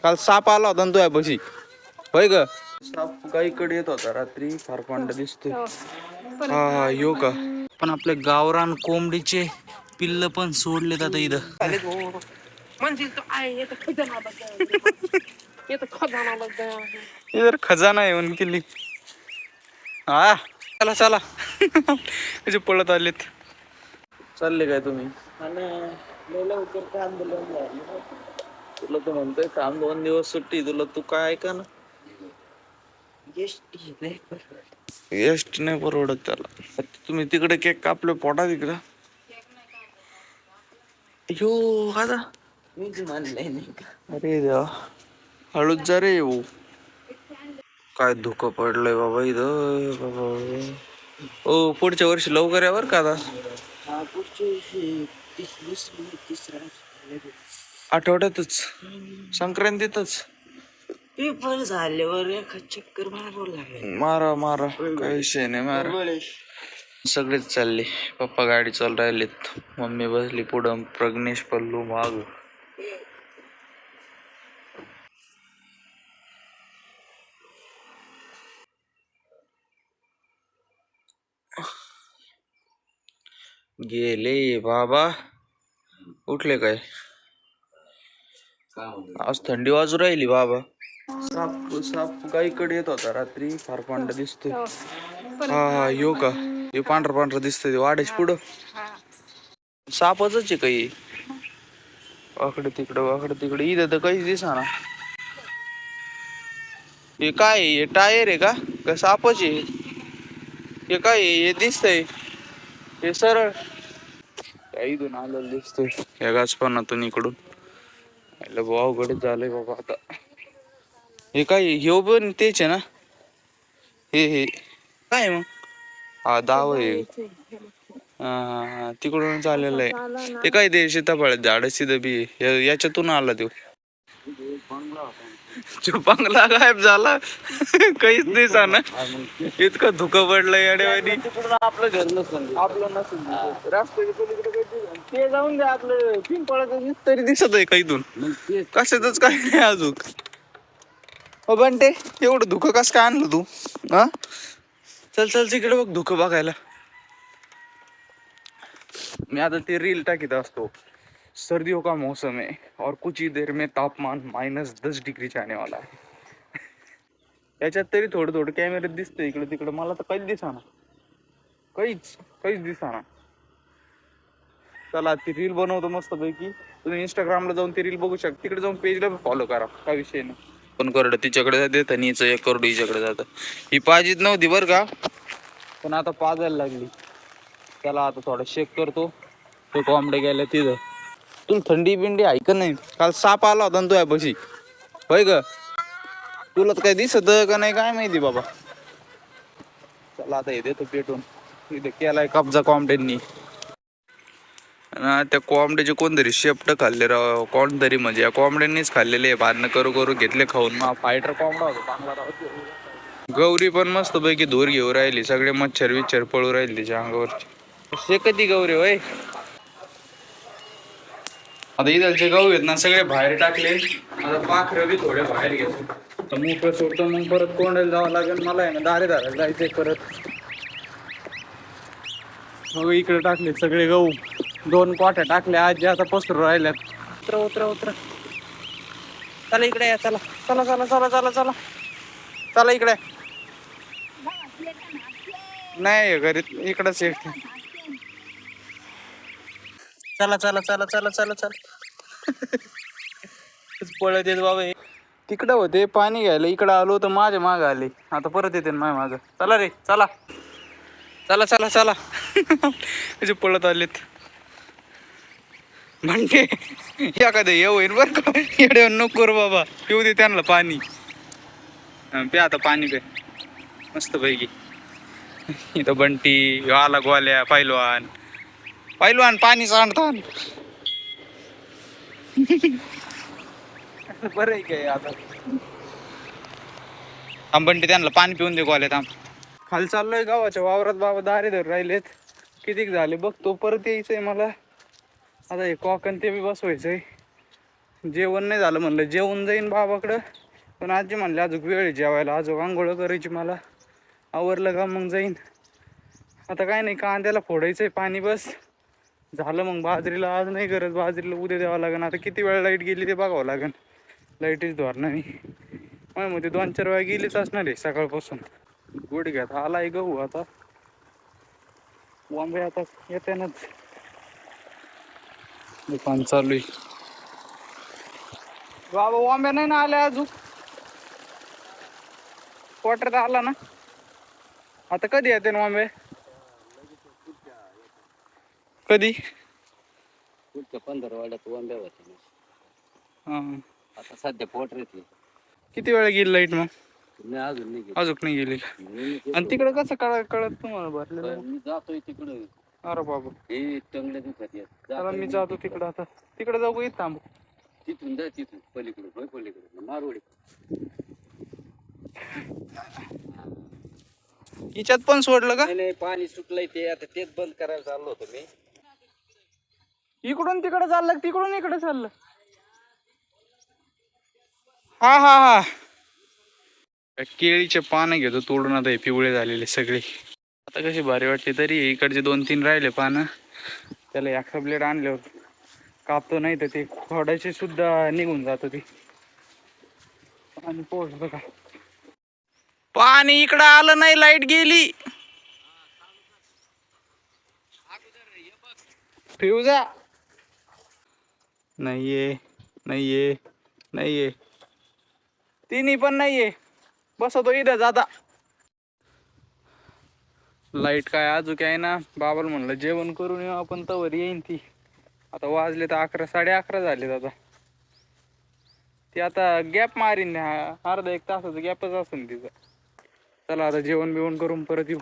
काल साप आला होता ना तुझ्या पशी, होय ग? साप गाईकडे येत होता रात्री, फार पांढरा दिसतोय. हा यो का? पण आपले गावरान कोंबडीचे पिल्ल पण सोडलेत आता इथं. इधर खजाना आहे म्हणून केली. हा चला चला. त्याचे पळत आलेत. चालले काय तुम्ही? तुला तर म्हणतोय काम 2 दिवस सुट्टी, तुला तू काय ऐका ना. एसटी नाही परवडत त्याला. तुम्ही तिकडे केक कापले पोटा तिकडं. यो आता अरे देवा, हळूच जा रे येऊ. काय धुकं पडलंय बाबा इथं बाबा. ओ पुढच्या वर्षी लवकर या बरं का आता. आठवड्यातच संक्रांतीतच पेपर झाल्यावर एका चक्कर मारावं लागेल. मारा मारा, काही विषय नाही, मारा. सगळेच चालले. पप्पा गाडी चालू राहिलेत, मम्मी बसली पुढं, प्रज्ञेश पल्लू माग. गेले बाबा. उठले काय? आज थंडी वाजू राहिली बाबा. साप साप गाईकडे येत होता रात्री, फार पांढरा दिसतोय. हा यो का? हे पांढरा पांढरा दिसतोय वाड्याच पुढं. सापच आहे काही. वाकडे तिकडे इथं तर काहीच दिसना. हे काय? हे टायर आहे का सापच आहे? हे काय? हे दिसतंय हे सरळ इथून आलेलं दिसतंय या गाचपानातून इकडून. अवघडच झालंय बाबा आता. हे काय? हे पण तेच आहे ना? हे काय मग? हा दाव आहे. हा तिकडून चाललेलं आहे ते. काय ते सीताफळात झाड सिध बी याच्यातून आला तो. बंगला गायब झाला. काहीच नाही सांग. इतकं धुकं पडलं याडेवानी. आपलं घर नसून आपलं नसून रस्त्याच्या ते जाऊन द्या. आपलं पिंपळाचं तरी दिसत आहे काहीतून. कशातच काही नाही अजून. बंटे एवढं धुकं कसं काय आणलं तू? हा चल चल तिकडे बघ धुकं बघायला. मैं आता ते रील टाकीत असतो. सर्दियों का मौसम है और कुछ ही देर में तापमान -10 डिग्री जाने वाला है. याच्यात तरी थोडं थोडं कॅमेऱ्यात दिसतंय इकडे तिकडे. मला तर काहीच दिसाना, काहीच दिसाना. चला ती रील बनवतो मस्त पैकी. तुम्ही इंस्टाग्रामला जाऊन ती रील बघू शकता. तिकडे जाऊन पेजला फॉलो करा, काय विषय नाही. पण करडं तिच्याकडे जाते धनीचं 1 करोड हिच्याकडे जातं. ही पाजीत नव्हती बरं का, पण आता पाजायला लागली. त्याला आता थोडा शेक करतो. तो कोंबडे गेले तिथं. तुला थंडी बिंडी आहे का नाही? काल साप आला होता ना तुझ्या पशी, होय ग? तुला तर काय दिसत का नाही काय माहिती बाबा. चला आता हे देतो पेटून. इथे केलाय कब्जा कोंबड्यांनी. त्या कोंबड्याचे कोणतरी शेपट खाल्ले राव. कोणतरी म्हणजे या कोंबड्यांनीच खाल्लेले. भांडणं करू करू घेतले खाऊन. फायटर कोंबडा होता चांगला राव. गौरी पण मस्त पैकी धूर घेऊ राहिली. सगळे मच्छर विच्छर पळू राहिले तिच्या अंगावरची. शेकती गौरी होय. आता इथलचे गहू आहेत ना सगळे बाहेर टाकले. आता पाखरं बी थोडे बाहेर घेतो. तर मोकळं सोडतो, मग परत कोंडायला जावं लागेल. मला आहे ना दारे दाराला जायचंय परत. मग इकडे टाकले सगळे गहू. 2 कोठ्या टाकल्या आजी आता पसरू राहिल्यात. उतरा चला इकडे या. चला चला इकडे. नाही घरी इकडंच एक. चला पळत येत बाबा. तिकडं होते पाणी घ्यायला, इकडं आलो तर माझ्या माग आले. आता परत येते माझ्या माग. चला रे चला. त्याचे पळत आलेत. म्हणते एखादं ये होईल बर का. येड्या नको रे बाबा. पिऊ दे त्यांना पाणी. पे आता पाणी पे मस्त पैकी. इथं बंटी आला गोल्या. पैलवान पाणी सांडतात. बरं आहे काय आता. बंटी त्यांना पाणी पिऊन दे गोल्या. थांब. खाली चाललोय गावाच्या वावरात बाबा. दारे धर राहिलेत. कितीक झाले बघ. तो परत यायचंय मला. आता हे कॉकन ते बी बसवायचंय. जेवण नाही झालं, म्हणलं जेवण जाईन बाबाकडं, पण आजी म्हणले अजून वेळ आहे जेवायला, अजून आंघोळ करायची मला. आवरलं का मग जाईन. आता काय नाही, कांद्याला फोडायचंय पाणी बस झालं. मग बाजरीला आज नाही गरज, बाजरीला उद्या द्यावं लागेल. आता किती वेळ लाईट गेली ते बघावं लागेल, लाईटच धोरणं नाही मग ते 2-4 वेळा गेलीच असणार आहे सकाळपासून. गुडघ्यात आलाय गहू आता, वांबे आता येत्यानच. दुकान चालू आहे. बाबा वांब्या नाही ना आल्या अजून, क्वार्टर आला ना. आता कधी येते ना वांबे, कधी? पुढच्या 15 वाड्यात वांब्या होते. हा आता सध्या पोटर येते. किती वेळा गेली लाईट मग? नाही अजून नाही गेली. अजून नाही गेली का? आणि तिकडे कसं कळत तुम्हाला भरलेलं? मी जातोय तिकडं. अरे बाबा, हे टंगले दुखत येत. चला मी जातो तिकडं. आता तिकडे जाऊ, येत थांबू. तिथून जा, तिथून पलीकडे होय, पलीकडे मारवडी. हिच्यात पण सोडलं का? नाही पाणी सुटलंय ते, आता तेच बंद करायला चाललो होतो मी. इकडून तिकडे चाललं, तिकडून इकडे चाललं. हा हा हा, केळीचे पानं घेतो तोडून. आता हे पिवळे झालेले सगळे. आता कशी भारी वाटते तरी. इकडचे 2-3 राहिले पानं, त्याला एक्स्ट्रा ब्लेड आणल्यावर कापतो, नाही तर ते खोडाचे सुद्धा निघून जातं ते. आणि पोच बघा, पाणी इकडं आलं नाही, लाईट गेली. फ्यूजा नाहीये, नाहीये, नाहीये, तिन्ही पण नाहीये. बसवतो इथं जाता. लाईट काय अजून आहे ना. बाबाला म्हणलं जेवण करून येऊ आपण, तवर येईन ती. आता वाजले तर 11, 11:30 झाले. आता ती आता गॅप मारीन, अर्धा 1 तासाचा गॅपच असेल तिचा. चला आता जेवण बिवण करून परत येऊ.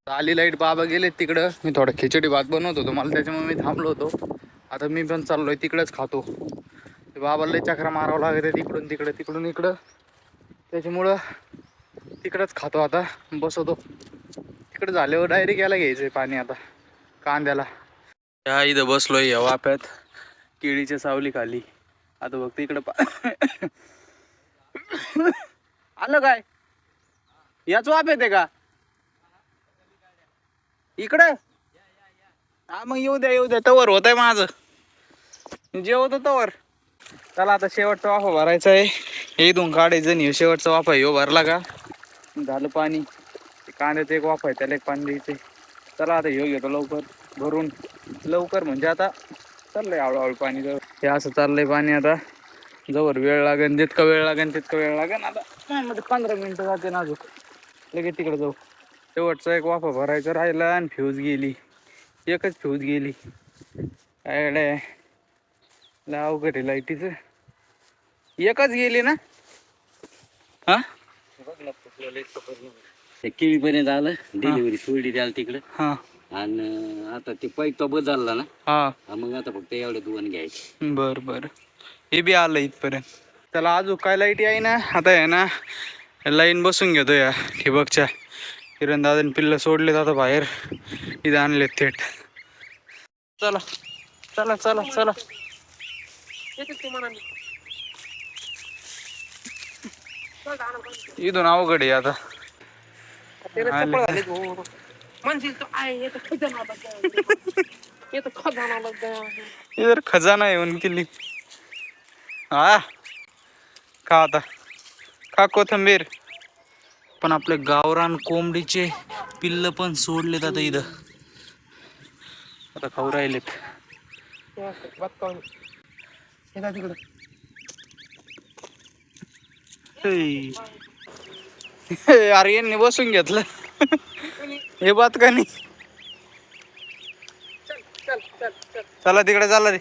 आली लाईट, बाबा गेले तिकडं. मी थोडा खिचडी भात बनवत होतो मला, त्याच्यामुळे मी थांबलो होतो. आता मी पण चाललोय तिकडंच खातो. बाबाला चक्रा मारावं लागत आहे, तिकडून तिकडं तिकडून इकडं, त्याच्यामुळं तिकडंच खातो. आता बसवतो तिकडं. झाल्यावर डायरेक्ट याला घ्यायचंय पाणी आता कांद्याला. ह्या इथं बसलोय या वाफ्यात, केळीच्या सावली खाली. आता बघ इकडं आलं काय, याच वाफ्यात आहे का इकडं? हा मग येऊ द्या तवर होत आहे माझं, जेवतो तवर. चला आता शेवटचा वाफा भरायचा आहे. हे इथून काढायचं नाही, शेवटचा वाफा ह्यो भरला का झालं पाणी. कांद्याचा एक वाफा आहे, त्याला एक पाणी द्यायचंय. चला आता ह्यो घेतो लवकर भरून. लवकर म्हणजे आता चाललंय हळूहळू पाणी. हे असं चाललंय पाणी. आता जवळ वेळ लागेल, जितका वेळ लागेल तितका वेळ लागेल. आता काय मध्ये 15 मिनिटं जाते ना अजून, लगेच तिकडे जाऊ. शेवटचा एक वाफा भरायचा राहिला आणि फ्यूज गेली. एकच फ्यूज गेली. काय अवघड आहे लाईटीचं. एकच गेली ना. हा केळीपर्यंत आलं, डिलिव्हरी सोडली द्याल तिकडं. हा, आणि आता ते पाईप तो बदलला ना. हा मग आता फक्त एवढे 2 घ्यायचे. बर हे बी आलं इथपर्यंत. त्याला अजून काय लाईट आहे ना. आता आहे ना लाईन बसून घेतो या ठिबकच्या. किरण दादाने पिल्लं सोडलेत आता बाहेर, इथं आणलेत थेट. चला चला चला चला. इथून अवघड आहे आता. इधर खजाना आहे उनकी. हा खा आता, खा कोथंबीर. पण आपले गावरान कोंबडीचे पिल्ल पण सोडलेत आता इथं. आता खाऊ राहिलेत. अरे यांनी बसून घेतलं हे बात का नाही. चला तिकडे चालला ते.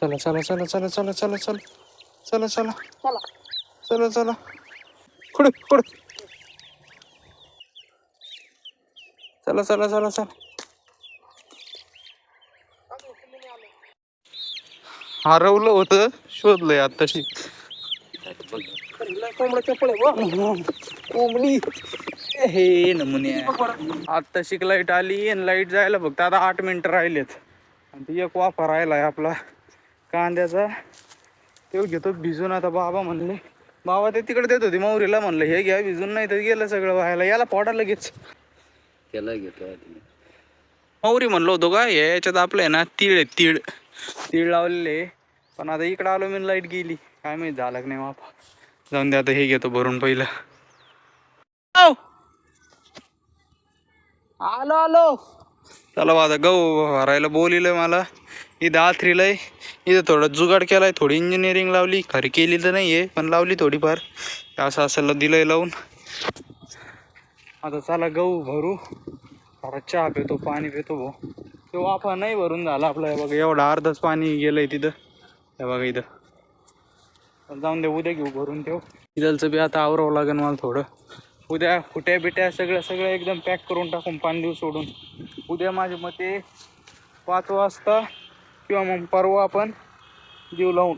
चला चला चला चला चला चला चला चला चला चला चला पुढे पुढे. चला चला चला चला. हरवलं होतं, शोधलंय आताशी. कोंबडी हे नमुने. आता शिक लाईट आली आणि लाईट जायला फक्त आता 8 मिनिटं राहिलेत. आणि ती एक वाफा राहिलाय आपला कांद्याचा. ते घेतो भिजून. आता बाबा म्हणले, बाबा ते तिकडे देत होते मौरीला, म्हणलं हे घ्या भिजून, नाही तर गेलं सगळं व्हायला. याला पोटा लगेच त्याला घेतो आधी. मौरी म्हणलो होतो का, याच्यात आपलं आहे ना तीळ आहे, तीळ तीळ लावलेले. पण आता इकडं आलो मी, लाईट गेली, काय माहित झालं की नाही बापा. जाऊन दे, आता हे घेतो भरून पहिलं. आलो आलो. चला आता गहू भरायला बोलिलं मला. इथं आथरीलंय, इथं थोडं जुगाड केलाय, थोडी इंजिनिअरिंग लावली, खरी केली तर नाहीये पण लावली थोडीफार. असं असायला दिलंय लावून. आता चला गहू भरू, जरा चहा पितो, पाणी पितो भाऊ. ते वाफा नाही भरून झाला आपलं. बघा एवढं अर्धच पाणी गेलंय तिथं, हे बघा इथं. जाऊन दे, उद्या घेऊ भरून ठेव. इथलचं बी आता आवरावं लागेल मला थोडं. उद्या फुट्या बिट्या सगळं एकदम पॅक करून टाकून, 5 दिवस सोडून. उद्या माझ्या मते 5 वाजता किंवा मग परवा आपण देऊ लावून